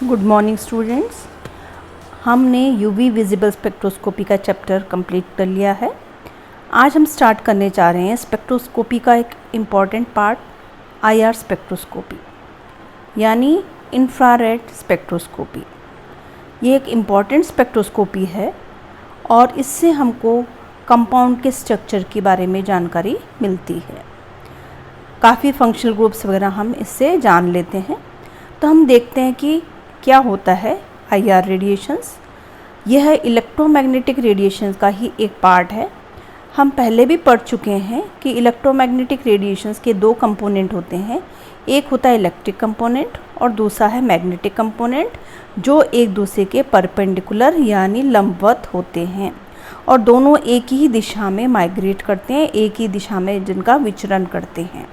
Good morning students. हमने UV visible spectroscopy का chapter complete कर लिया है। आज हम स्टार्ट करने जा रहे हैं स्पेक्ट्रोस्कोपी का एक इम्पॉर्टेंट पार्ट आईआर स्पेक्ट्रोस्कोपी यानी इंफ्रारेड स्पेक्ट्रोस्कोपी। ये एक इम्पॉर्टेंट स्पेक्ट्रोस्कोपी है और इससे हमको कंपाउंड के स्ट्रक्चर के बारे में जानकारी मिलती है। काफ़ी फंक्शनल ग्रुप्स वगैरह हम इससे जान लेते हैं। तो हम देखते हैं कि क्या होता है आईआर रेडिएशंस। यह इलेक्ट्रोमैग्नेटिक रेडिएशंस का ही एक पार्ट है। हम पहले भी पढ़ चुके हैं कि इलेक्ट्रोमैग्नेटिक रेडिएशंस के दो कंपोनेंट होते हैं। एक होता है इलेक्ट्रिक कंपोनेंट और दूसरा है मैग्नेटिक कंपोनेंट, जो एक दूसरे के परपेंडिकुलर यानी लंबवत होते हैं और दोनों एक ही दिशा में माइग्रेट करते हैं, एक ही दिशा में जिनका विचरण करते हैं।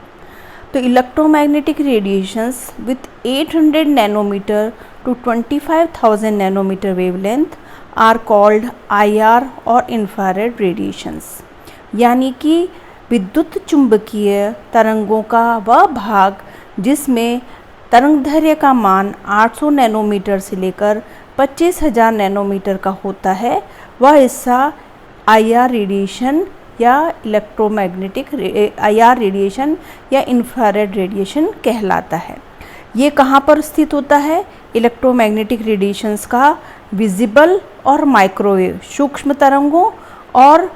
तो electromagnetic radiations with 800 nanometre to 25,000 nanometre wavelength are called IR और इंफ्रारेड रेडिएशंस, यानी कि विद्युत चुंबकीय तरंगों का वह भाग जिसमें तरंगदैर्घ्य का मान 800 नैनोमीटर से लेकर 25,000 नैनोमीटर का होता है, वह हिस्सा आईआर रेडिएशन या इलेक्ट्रोमैग्नेटिक आईआर रेडिएशन या इंफ्रारेड रेडिएशन कहलाता है। ये कहाँ पर स्थित होता है? इलेक्ट्रोमैग्नेटिक रेडिएशंस का विजिबल और माइक्रोवेव सूक्ष्म तरंगों और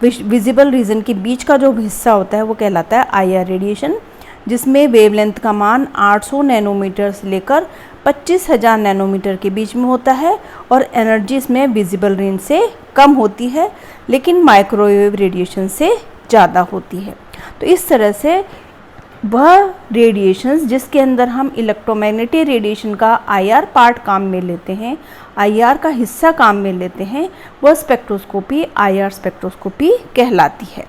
विजिबल रीजन के बीच का जो हिस्सा होता है वो कहलाता है आईआर रेडिएशन, जिसमें वेवलेंथ का मान 800 नैनोमीटर से लेकर 25,000 नैनोमीटर के बीच में होता है और एनर्जी इसमें विजिबल रेंज से कम होती है लेकिन माइक्रोवेव रेडिएशन से ज़्यादा होती है। तो इस तरह से वह रेडिएशंस जिसके अंदर हम इलेक्ट्रोमैग्नेटिक रेडिएशन का आईआर पार्ट काम में लेते हैं, आईआर का हिस्सा काम में लेते हैं, वह स्पेक्ट्रोस्कोपी आईआर स्पेक्ट्रोस्कोपी कहलाती है।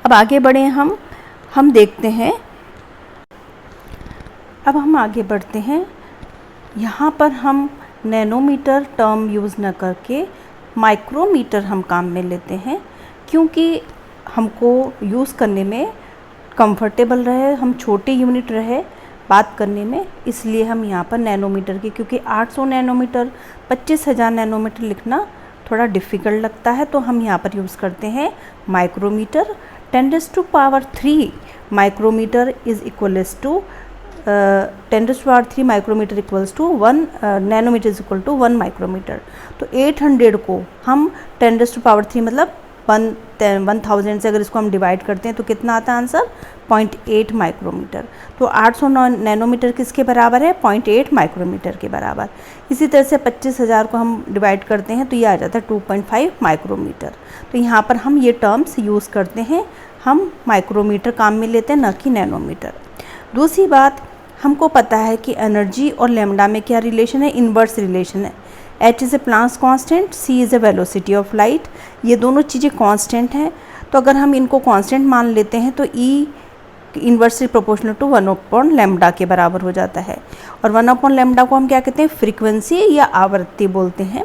अब आगे बढ़े हम देखते हैं। अब हम आगे बढ़ते हैं। यहाँ पर हम नैनोमीटर टर्म यूज़ न करके माइक्रोमीटर हम काम में लेते हैं, क्योंकि हमको यूज़ करने में कंफर्टेबल रहे, हम छोटे यूनिट रहे बात करने में, इसलिए हम यहाँ पर नैनोमीटर की, क्योंकि 800 नैनोमीटर 25,000 नैनोमीटर लिखना थोड़ा डिफ़िकल्ट लगता है, तो हम यहाँ पर यूज़ करते हैं micrometre. 10⁻³ micrometre is equals to 10⁻³ micrometre equals to 1 nanometre is equal to 1 micrometre. तो 800 को हम 10⁻³ मतलब 1000 से अगर इसको हम डिवाइड करते हैं तो कितना आता है आंसर? 0.8 माइक्रोमीटर। तो 800 नैनोमीटर किसके बराबर है? 0.8 माइक्रोमीटर के बराबर। इसी तरह से 25,000 को हम डिवाइड करते हैं तो ये आ जाता है 2.5 माइक्रोमीटर। तो यहाँ पर हम ये टर्म्स यूज़ करते हैं, हम माइक्रोमीटर काम में लेते हैं, न कि नैनोमीटर। दूसरी बात, हमको पता है कि एनर्जी और लैम्डा में क्या रिलेशन है? इन्वर्स रिलेशन है। H is a Planck's constant, C is a velocity of light. ये दोनों चीज़ें कांस्टेंट हैं, तो अगर हम इनको कांस्टेंट मान लेते हैं तो E इन्वर्सली प्रोपोर्शनल टू 1/λ के बराबर हो जाता है। और 1/λ को हम क्या कहते हैं? फ्रीक्वेंसी या आवृत्ति बोलते हैं।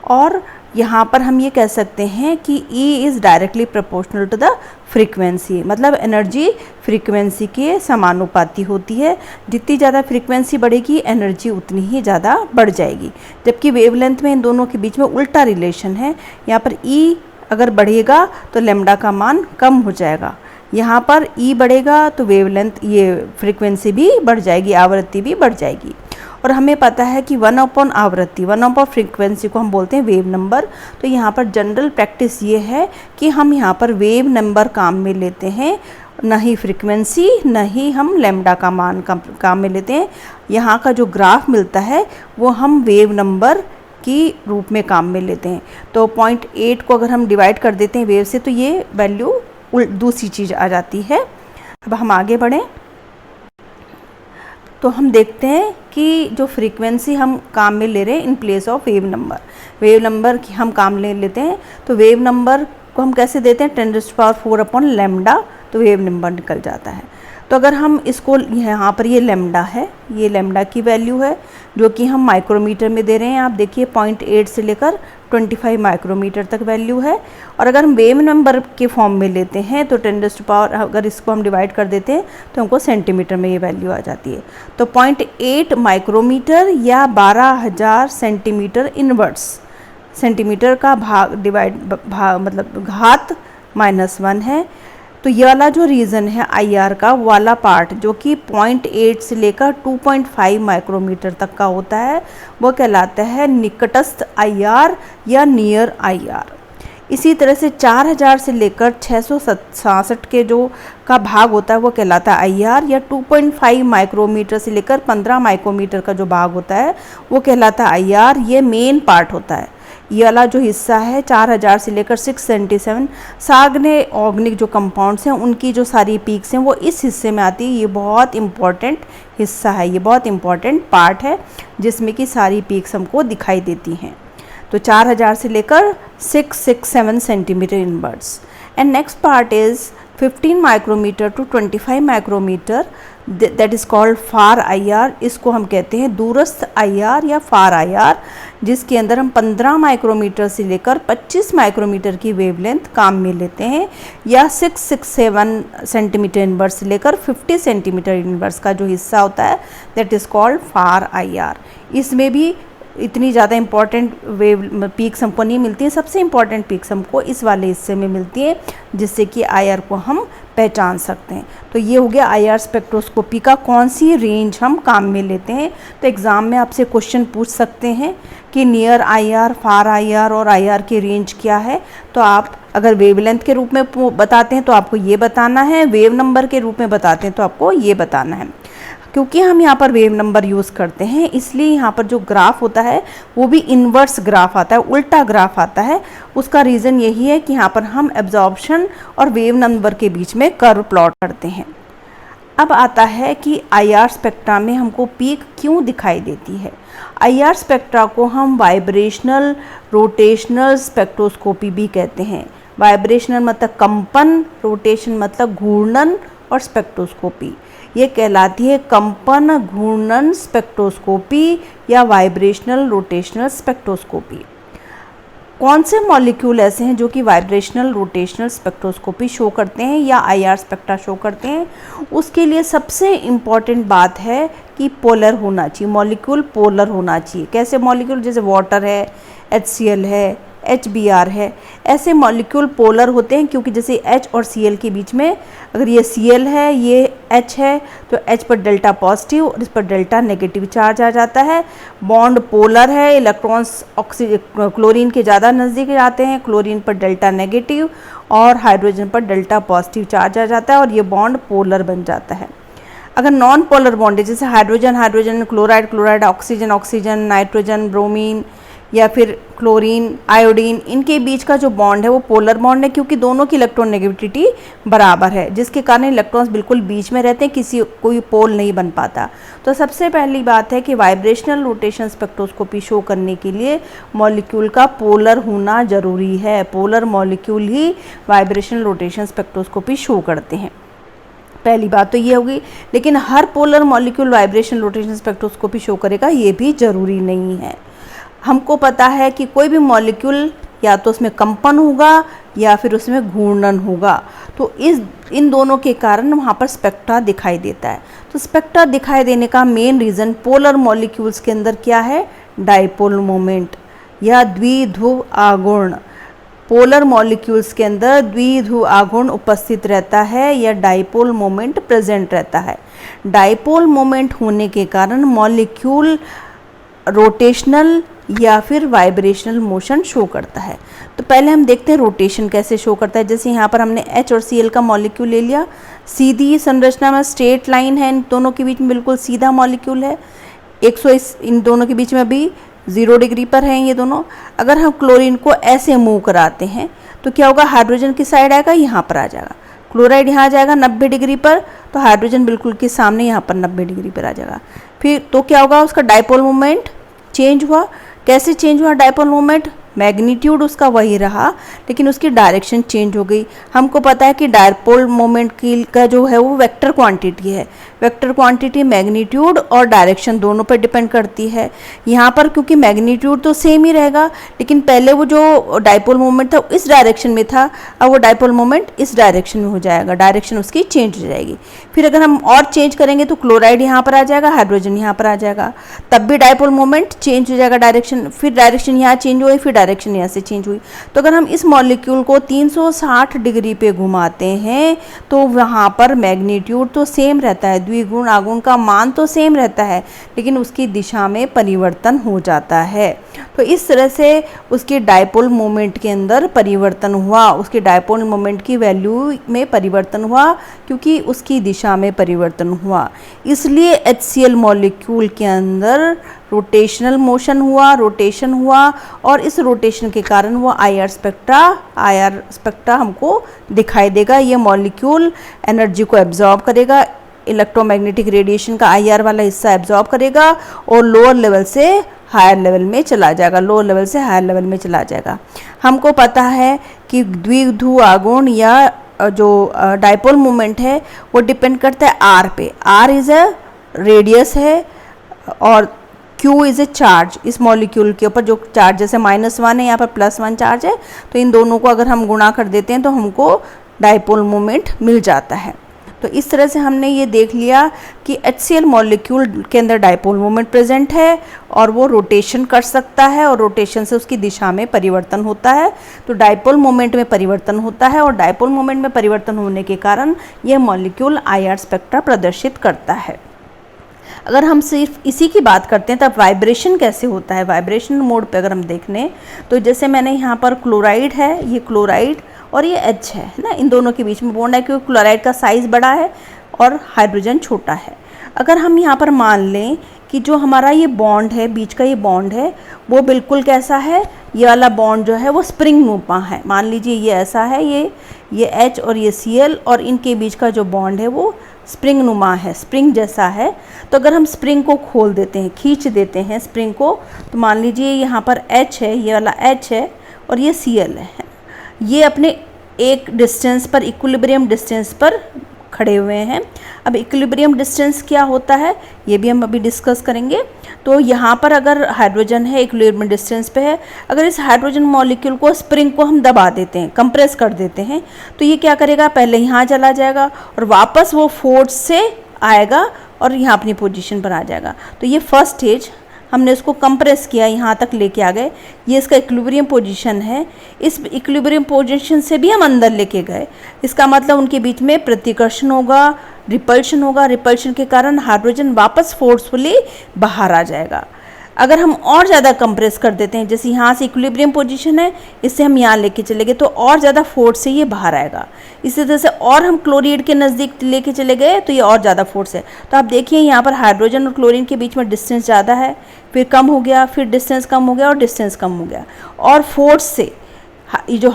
और यहाँ पर हम ये कह सकते हैं कि E is directly proportional to the frequency, मतलब एनर्जी फ्रीक्वेंसी के समानुपाती होती है। जितनी ज़्यादा फ्रीक्वेंसी बढ़ेगी एनर्जी उतनी ही ज़्यादा बढ़ जाएगी, जबकि वेवलेंथ में इन दोनों के बीच में उल्टा रिलेशन है। यहाँ पर E अगर बढ़ेगा तो लैम्डा का मान कम हो जाएगा, यहाँ पर E बढ़ेगा तो वेवलेंथ ये फ्रीक्वेंसी भी बढ़ जाएगी, आवृत्ति भी बढ़ जाएगी। और हमें पता है कि 1/आवृत्ति 1/फ्रीक्वेंसी को हम बोलते हैं वेव नंबर। तो यहाँ पर जनरल प्रैक्टिस ये है कि हम यहाँ पर वेव नंबर काम में लेते हैं, न ही फ्रीक्वेंसी, न ही हम लैम्डा का मान काम में लेते हैं। यहाँ का जो ग्राफ मिलता है वो हम वेव नंबर की रूप में काम में लेते हैं। तो 0.8 को अगर हम डिवाइड कर देते हैं वेव से तो ये वैल्यू दूसरी चीज़ आ जाती है। अब हम आगे बढ़ें तो हम देखते हैं कि जो फ्रीक्वेंसी हम काम में ले रहे हैं in place of wave number की हम काम ले लेते हैं। तो वेव नंबर को हम कैसे देते हैं? 10⁻⁴/λ, तो वेव नंबर निकल जाता है। तो अगर हम इसको यहाँ पर ये लैम्डा है, ये लैम्डा की वैल्यू है जो कि हम माइक्रोमीटर में दे रहे हैं। आप देखिए 0.8 से लेकर 25 माइक्रोमीटर तक वैल्यू है। और अगर हम वेव नंबर के फॉर्म में लेते हैं तो 10⁻, अगर इसको हम डिवाइड कर देते हैं तो हमको सेंटीमीटर में ये वैल्यू आ जाती है। तो 0.8 माइक्रोमीटर या 12,000 सेंटीमीटर इनवर्स, सेंटीमीटर का भाग मतलब घात -1 है। तो ये वाला जो रीज़न है IR का वाला पार्ट जो कि 0.8 से लेकर 2.5 माइक्रोमीटर तक का होता है, वो कहलाता है निकटस्थ IR या नियर IR। इसी तरह से 4000 से लेकर 667 के जो का भाग होता है वो कहलाता है IR, या 2.5 माइक्रोमीटर से लेकर 15 माइक्रोमीटर का जो भाग होता है वो कहलाता है IR। ये मेन पार्ट होता है। ये वाला जो हिस्सा है 4000 से लेकर 677 सार्गने ऑर्गेनिक जो कंपाउंड्स हैं उनकी जो सारी पीक्स हैं वो इस हिस्से में आती है। ये बहुत इम्पॉर्टेंट हिस्सा है, ये बहुत इम्पॉर्टेंट पार्ट है जिसमें कि सारी पीक्स हमको दिखाई देती हैं। तो 4000 से लेकर 667 centimetre inverse. And next part is 15 micrometre to 25 micrometre, that is called far IR। इसको हम कहते हैं दूरस्थ IR या फार IR, जिसके अंदर हम 15 माइक्रोमीटर से लेकर 25 माइक्रोमीटर की वेवलेंथ काम में लेते हैं, या 667 सेंटीमीटर इनवर्स से लेकर 50 सेंटीमीटर इनवर्स का जो हिस्सा होता है that is called far IR। इसमें भी इतनी ज़्यादा इम्पॉर्टेंट वेव पीक्स हमको नहीं मिलती हैं। सबसे इम्पॉर्टेंट पीक्स हमको इस वाले हिस्से में मिलती है जिससे कि IR को हम पहचान सकते हैं। तो ये हो गया IR स्पेक्ट्रोस्कोपी का कौन सी रेंज हम काम में लेते हैं। तो एग्ज़ाम में आपसे क्वेश्चन पूछ सकते हैं कि नियर IR, फार IR और IR की रेंज क्या है। तो आप अगर वेवलेंथ के रूप में बताते हैं तो आपको ये बताना है, वेव नंबर के रूप में बताते हैं तो आपको ये बताना है। क्योंकि हम यहाँ पर वेव नंबर यूज़ करते हैं इसलिए यहाँ पर जो ग्राफ होता है वो भी इन्वर्स ग्राफ आता है, उल्टा ग्राफ आता है। उसका रीज़न यही है कि यहाँ पर हम एब्जॉर्प्शन और वेव नंबर के बीच में कर्व प्लॉट करते हैं। अब आता है कि IR स्पेक्ट्रा में हमको पीक क्यों दिखाई देती है। IR स्पेक्ट्रा को हम वाइब्रेशनल रोटेशनल स्पेक्ट्रोस्कोपी भी कहते हैं। वाइब्रेशनल मतलब कंपन, रोटेशन मतलब घूर्णन, और स्पेक्ट्रोस्कोपी ये कहलाती है कंपन घूर्णन स्पेक्ट्रोस्कोपी या वाइब्रेशनल रोटेशनल स्पेक्ट्रोस्कोपी। कौन से मॉलिक्यूल ऐसे हैं जो कि वाइब्रेशनल रोटेशनल स्पेक्ट्रोस्कोपी शो करते हैं या IR स्पेक्ट्रा शो करते हैं? उसके लिए सबसे इम्पॉर्टेंट बात है कि पोलर होना चाहिए, मॉलिक्यूल पोलर होना चाहिए। कैसे मॉलिक्यूल? जैसे वाटर है, HCl है, HBr है, ऐसे मॉलिक्यूल पोलर होते हैं क्योंकि जैसे H और Cl के बीच में अगर ये Cl है, ये H है, तो H पर डेल्टा पॉजिटिव और इस पर डेल्टा नेगेटिव चार्ज आ जाता है। बॉन्ड पोलर है, इलेक्ट्रॉन्स क्लोरीन के ज़्यादा नज़दीक आते हैं, क्लोरीन पर डेल्टा नेगेटिव और हाइड्रोजन पर डेल्टा पॉजिटिव चार्ज आ जाता है और ये बॉन्ड पोलर बन जाता है। अगर नॉन पोलर बॉन्ड है जैसे hydrogen hydrogen, chloride chloride, oxygen oxygen, nitrogen bromine या फिर क्लोरीन आयोडीन, इनके बीच का जो बॉन्ड है वो पोलर बॉन्ड है क्योंकि दोनों की इलेक्ट्रॉन नेगेटिविटी बराबर है, जिसके कारण इलेक्ट्रॉन्स बिल्कुल बीच में रहते हैं, कोई पोल नहीं बन पाता। तो सबसे पहली बात है कि वाइब्रेशनल रोटेशन स्पेक्ट्रोस्कोपी शो करने के लिए मॉलिक्यूल का पोलर होना ज़रूरी है। पोलर मॉलिक्यूल ही वाइब्रेशनल रोटेशन स्पेक्ट्रोस्कोपी शो करते हैं। पहली बात तो ये होगी, लेकिन हर polar molecule vibrational rotation spectroscopy show करेगा ये भी ज़रूरी नहीं है। हमको पता है कि कोई भी मॉलिक्यूल या तो उसमें कंपन होगा या फिर उसमें घूर्णन होगा, तो इन दोनों के कारण वहाँ पर स्पेक्ट्रा दिखाई देता है। तो स्पेक्ट्रा दिखाई देने का मेन रीज़न पोलर मॉलिक्यूल्स के अंदर क्या है? डाइपोल मोमेंट या द्विध्रुव आघूर्ण। पोलर मॉलिक्यूल्स के अंदर द्विध्रुव आघूर्ण उपस्थित रहता है या डाइपोल मोमेंट प्रेजेंट रहता है। डाइपोल मोमेंट होने के कारण मॉलिक्यूल रोटेशनल या फिर वाइब्रेशनल मोशन शो करता है। तो पहले हम देखते हैं रोटेशन कैसे शो करता है। जैसे यहाँ पर हमने H और Cl का मॉलिक्यूल ले लिया, सीधी संरचना में स्ट्रेट लाइन है, इन दोनों के बीच में बिल्कुल सीधा मॉलिक्यूल है। 100 इन दोनों के बीच में अभी 0 डिग्री पर हैं ये दोनों। अगर हम क्लोरीन को ऐसे मूव कराते हैं तो क्या होगा? हाइड्रोजन की साइड आएगा, यहाँ पर आ जाएगा, क्लोराइड यहाँ आ जाएगा 90 डिग्री पर, तो हाइड्रोजन बिल्कुल के सामने यहाँ पर 90 डिग्री पर आ जाएगा। फिर तो क्या होगा? उसका डाइपोल मोमेंट चेंज हुआ। कैसे चेंज हुआ डाइपोल मोमेंट? मैग्नीट्यूड उसका वही रहा, लेकिन उसकी डायरेक्शन चेंज हो गई। हमको पता है कि डायपोल मोमेंट की का जो है वो वेक्टर क्वांटिटी है। वेक्टर क्वांटिटी मैग्नीट्यूड और डायरेक्शन दोनों पर डिपेंड करती है। यहाँ पर क्योंकि मैग्नीट्यूड तो सेम ही रहेगा, लेकिन पहले वो जो डायपोल मोमेंट था इस डायरेक्शन में था, अब वो डायपोल मोमेंट इस डायरेक्शन में हो जाएगा, डायरेक्शन उसकी चेंज हो जाएगी। फिर अगर हम और चेंज करेंगे तो क्लोराइड यहाँ पर आ जाएगा, हाइड्रोजन यहाँ पर आ जाएगा, तब भी डायपोल मोमेंट चेंज हो जाएगा डायरेक्शन। फिर डायरेक्शन यहाँ चेंज हुई, फिर डायरेक्शन यहाँ से चेंज हुई। तो अगर हम इस मॉलिक्यूल को 360 डिग्री पे घुमाते हैं तो वहाँ पर मैग्नीट्यूड तो सेम रहता है, द्विगुण आगुण का मान तो सेम रहता है, लेकिन उसकी दिशा में परिवर्तन हो जाता है। तो इस तरह से उसके डायपोल मोमेंट के अंदर परिवर्तन हुआ, उसके डायपोल मोमेंट की वैल्यू में परिवर्तन हुआ क्योंकि उसकी दिशा में परिवर्तन हुआ। इसलिए HCl मॉलिक्यूल के अंदर रोटेशनल मोशन हुआ, रोटेशन हुआ, और इस रोटेशन के कारण वो IR स्पेक्ट्रा हमको दिखाई देगा। ये मॉलिक्यूल एनर्जी को एब्जॉर्ब करेगा, इलेक्ट्रोमैग्नेटिक रेडिएशन का IR वाला हिस्सा एब्जॉर्ब करेगा और लोअर लेवल से हायर लेवल में चला जाएगा, लोअर लेवल से हायर लेवल में चला जाएगा। हमको पता है कि द्विध्रुव आघूर्ण या जो डायपोल मोमेंट है वो डिपेंड करता है R पे। R इज़ अ रेडियस है और Q इज़ ए चार्ज। इस मॉलिक्यूल के ऊपर जो चार्ज, जैसे -1 है यहाँ पर +1 चार्ज है, तो इन दोनों को अगर हम गुणा कर देते हैं तो हमको डायपोल मोमेंट मिल जाता है। तो इस तरह से हमने ये देख लिया कि HCl मॉलिक्यूल के अंदर डायपोल मोमेंट प्रेजेंट है और वो रोटेशन कर सकता है और रोटेशन से उसकी दिशा में परिवर्तन होता है। तो डायपोल मोमेंट में परिवर्तन होता है और डायपोल मोमेंट में परिवर्तन होने के कारण यह मॉलिक्यूल IR स्पेक्ट्रा प्रदर्शित करता है। अगर हम सिर्फ इसी की बात करते हैं तब वाइब्रेशन कैसे होता है, वाइब्रेशन मोड पे अगर हम देख लें तो जैसे मैंने यहाँ पर क्लोराइड है, ये क्लोराइड और ये H है ना, इन दोनों के बीच में बॉन्ड है क्योंकि क्लोराइड का साइज़ बड़ा है और हाइड्रोजन छोटा है। अगर हम यहाँ पर मान लें कि जो हमारा ये बॉन्ड है, बीच का ये बॉन्ड है, वो बिल्कुल कैसा है, ये वाला बॉन्ड जो है वो स्प्रिंग नुमा है। मान लीजिए ये ऐसा है, ये H और ये Cl और इनके बीच का जो बॉन्ड है वो स्प्रिंग नुमा है, स्प्रिंग जैसा है। तो अगर हम स्प्रिंग को खोल देते हैं, खींच देते हैं स्प्रिंग को, तो मान लीजिए यहाँ पर H है, ये वाला H है और ये Cl है, ये अपने एक डिस्टेंस पर, इक्विलिब्रियम डिस्टेंस पर खड़े हुए हैं। अब इक्विलिब्रियम डिस्टेंस क्या होता है ये भी हम अभी डिस्कस करेंगे। तो यहाँ पर अगर हाइड्रोजन है, इक्विलिब्रियम डिस्टेंस पे है, अगर इस हाइड्रोजन मॉलिक्यूल को, स्प्रिंग को हम दबा देते हैं, कंप्रेस कर देते हैं, तो ये क्या करेगा, पहले यहाँ चला जाएगा और वापस वो फोर्स से आएगा और यहाँ अपनी पोजीशन पर आ जाएगा। तो ये फर्स्ट स्टेज, हमने इसको कंप्रेस किया, यहाँ तक लेके आ गए, ये इसका इक्विलिब्रियम पोजीशन है। इस इक्विलिब्रियम पोजीशन से भी हम अंदर लेके गए, इसका मतलब उनके बीच में प्रतिकर्षण होगा, रिपल्शन होगा, रिपल्शन के कारण हाइड्रोजन वापस फोर्सफुली बाहर आ जाएगा। अगर हम और ज़्यादा कंप्रेस कर देते हैं, जैसे यहाँ से इक्विलिब्रियम पोजीशन है, इससे हम यहाँ लेके चले गए तो और ज़्यादा फोर्स से ये बाहर आएगा। इसी तरह से और हम क्लोरीन के नज़दीक लेके चले गए तो ये और ज़्यादा फोर्स है। तो आप देखिए यहाँ पर हाइड्रोजन और क्लोरीन के बीच में डिस्टेंस ज़्यादा है, फिर कम हो गया, फिर डिस्टेंस कम हो गया और डिस्टेंस कम हो गया, और फोर्स से ये जो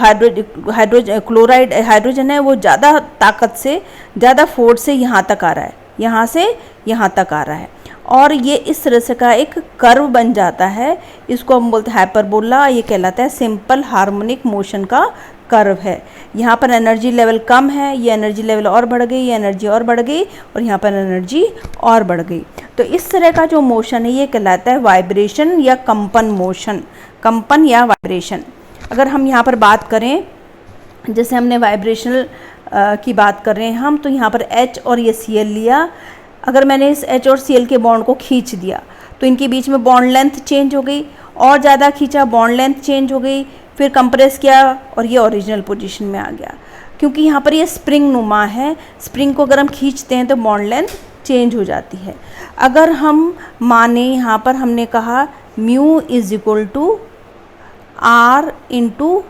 हाइड्रोजन है वो ज़्यादा ताकत से, ज़्यादा फोर्स से यहाँ तक आ रहा है, यहाँ से यहाँ तक आ रहा है, और ये इस तरह से का एक कर्व बन जाता है। इसको हम बोलते हैं हाइपरबोला। ये कहलाता है सिंपल हार्मोनिक मोशन का कर्व है। यहाँ पर एनर्जी लेवल कम है, ये एनर्जी लेवल और बढ़ गई, ये एनर्जी और बढ़ गई और यहाँ पर एनर्जी और बढ़ गई। तो इस तरह का जो मोशन है ये कहलाता है वाइब्रेशन या कंपन मोशन, कंपन या वाइब्रेशन। अगर हम यहाँ पर बात करें, जैसे हमने वाइब्रेशनल की बात कर रहे हैं हम, तो यहाँ पर H और ये Cl लिया। अगर मैंने इस H और Cl के बॉन्ड को खींच दिया तो इनके बीच में बॉन्ड लेंथ चेंज हो गई, और ज़्यादा खींचा, बॉन्ड लेंथ चेंज हो गई, फिर कंप्रेस किया और ये ओरिजिनल पोजीशन में आ गया। क्योंकि यहाँ पर ये स्प्रिंग नुमा है, स्प्रिंग को अगर हम खींचते हैं तो बॉन्ड लेंथ चेंज हो जाती है। अगर हम माने यहाँ पर हमने कहा mu is equal to R into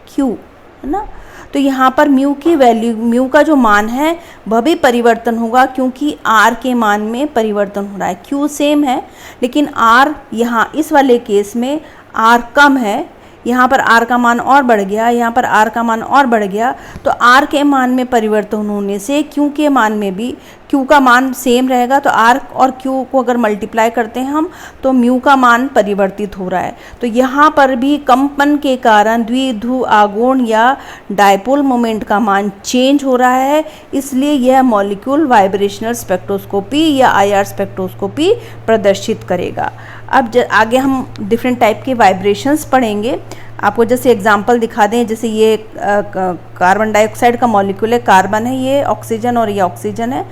Q, है ना, तो यहाँ पर म्यू की वैल्यू, म्यू का जो मान है वह भी परिवर्तन होगा क्योंकि R के मान में परिवर्तन हो रहा है। Q सेम है लेकिन R यहाँ इस वाले केस में R कम है, यहाँ पर R का मान और बढ़ गया, यहाँ पर R का मान और बढ़ गया, तो R के मान में परिवर्तन होने से Q के मान में भी, Q का मान सेम रहेगा, तो R और Q को अगर मल्टीप्लाई करते हैं हम तो म्यू का मान परिवर्तित हो रहा है। तो यहाँ पर भी कंपन के कारण द्विध्रुव आघूर्ण या डायपोल मोमेंट का मान चेंज हो रहा है, इसलिए यह मॉलिक्यूल वाइब्रेशनल स्पेक्ट्रोस्कोपी या IR स्पेक्ट्रोस्कोपी प्रदर्शित करेगा। अब आगे हम डिफरेंट टाइप के वाइब्रेशंस पढ़ेंगे। आपको जैसे एग्जांपल दिखा दें, जैसे ये कार्बन डाइऑक्साइड का मॉलिक्यूल है, कार्बन है, ये ऑक्सीजन और ये ऑक्सीजन है,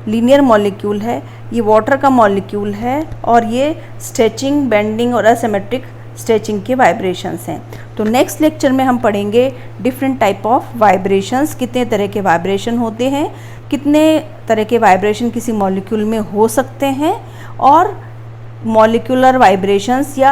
लीनियर मॉलिक्यूल है, ये वाटर का मॉलिक्यूल है, और ये स्ट्रेचिंग, बेंडिंग और असिमेट्रिक स्ट्रेचिंग के वाइब्रेशंस हैं। तो नेक्स्ट लेक्चर में हम पढ़ेंगे डिफरेंट टाइप ऑफ वाइब्रेशंस, कितने तरह के वाइब्रेशन होते हैं, कितने तरह के वाइब्रेशन किसी मॉलिक्यूल में हो सकते हैं, और मॉलिक्यूलर वाइब्रेशंस या